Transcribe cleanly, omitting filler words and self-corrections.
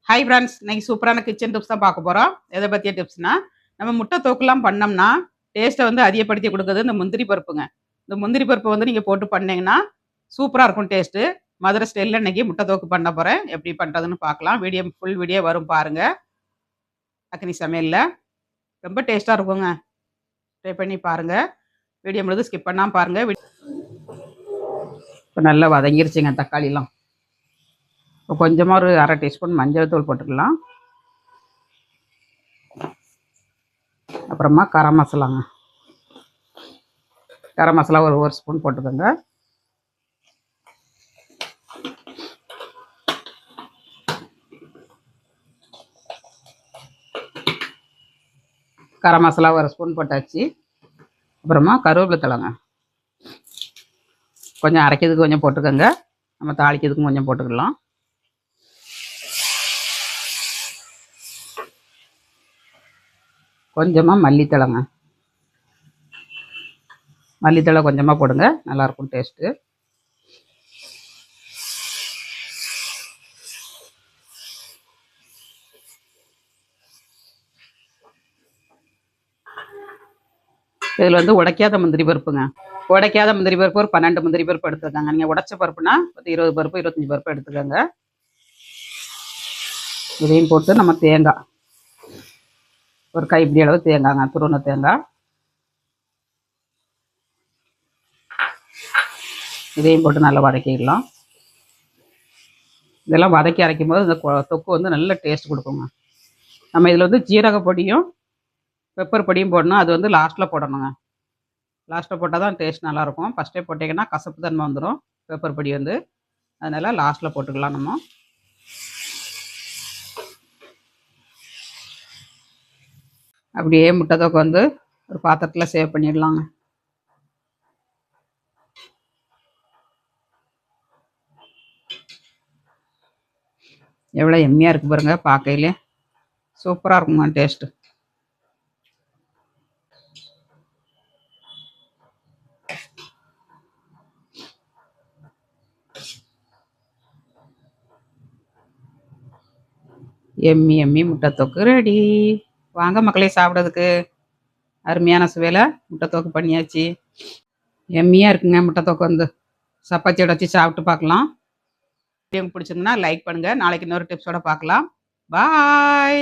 Hi friends, இன்னைக்கு சூப்பரான kitchen tips தான் பார்க்க போகிறோம். எதை பற்றிய டிப்ஸ்னா, நம்ம முட்டை தொக்குலாம் பண்ணோம்னா டேஸ்ட்டை வந்து அதிகப்படுத்தி கொடுக்குறது இந்த முந்திரி பருப்புங்க. இந்த முந்திரி பருப்பு வந்து நீங்கள் போட்டு பண்ணீங்கன்னா சூப்பராக இருக்கும் டேஸ்ட்டு. மதுரை ஸ்டைலில் இன்னைக்கு முட்டை தொக்கு பண்ண போகிறேன். எப்படி பண்ணுறதுன்னு பார்க்கலாம். ஃபுல் வீடியோ வரும் பாருங்கள். அக்னி சமையலில் ரொம்ப டேஸ்ட்டாக இருக்குங்க. ட்ரை பண்ணி பாருங்கள். வீடியோ முழுது ஸ்கிப் பண்ணாமல் பாருங்கள். இப்போ நல்லா வதங்கிருச்சுங்க தக்காளிலாம். இப்போ கொஞ்சமாக ஒரு அரை டீஸ்பூன் மஞ்சள் தூள் போட்டுக்கலாம். அப்புறமா கரம் மசாலாங்க. கரம் மசாலா ஒரு ஸ்பூன் போட்டுக்கோங்க. கரம் மசாலா ஒரு ஸ்பூன் போட்டாச்சு. அப்புறமா கருவேப்பிலை தழைங்க கொஞ்சம் அரைக்கிறதுக்கு கொஞ்சம் போட்டுக்கோங்க. நம்ம தாளிக்கிறதுக்கும் கொஞ்சம் போட்டுக்கலாம். கொஞ்சமாக மல்லித்தழைங்க. மல்லித்தழை கொஞ்சமாக போடுங்க, நல்லாயிருக்கும் டேஸ்ட்டு. இதில் வந்து உடைக்காத முந்திரி பருப்புங்க. உடைக்காத முந்திரி பருப்பு ஒரு 12 முந்திரி பருப்பு எடுத்துக்கோங்க. நீங்கள் உடைச்ச பருப்புனா 20 பருப்பு 25 பருப்பு எடுத்துக்கோங்க. இதையும் போட்டு நம்ம தேங்காய் ஒரு கைப்பிடி அளவு தேங்காய்ங்க, துருவன தேங்காய். இதையும் போட்டு நல்லா வதக்கிடலாம். இதெல்லாம் வதக்கி அரைக்கும் போது இந்த தொக்கு வந்து நல்ல டேஸ்ட் கொடுக்குங்க. நம்ம இதில் வந்து ஜீரக பொடியும் பெப்பர் பொடியும் போடணும். அது வந்து லாஸ்ட்டில் போடணுங்க. லாஸ்ட்டில் போட்டால் தான் டேஸ்ட் நல்லாயிருக்கும். ஃபஸ்ட்டே போட்டிங்கன்னா கசப்பு தன்மை வந்துடும் பெப்பர் பொடி வந்து. அதனால் லாஸ்ட்டில் போட்டுக்கலாம். நம்ம அப்படியே முட்டை தொக்கு வந்து ஒரு பாத்திரத்தில் சேவ் பண்ணிடலாங்க. எவ்வளோ எம்மியாக இருக்குது பாருங்கள். பார்க்கையிலே சூப்பராக இருக்குங்க டேஸ்ட்டு. எம்மி முட்டை தொக்கு ரெடி. வாங்க மக்களே சாப்பிட்றதுக்கு. அருமையான சுவையில் முட்டை தொக்கு பண்ணியாச்சு. எம்மியாக இருக்குங்க முட்டை தொக்கு வந்து. சப்பாத்தியோட வச்சு சாப்பிட்டு பார்க்கலாம். வீடியோ பிடிச்சிருந்தா லைக் பண்ணுங்கள். நாளைக்கு இன்னொரு டிப்ஸோட பார்க்கலாம். பாய்.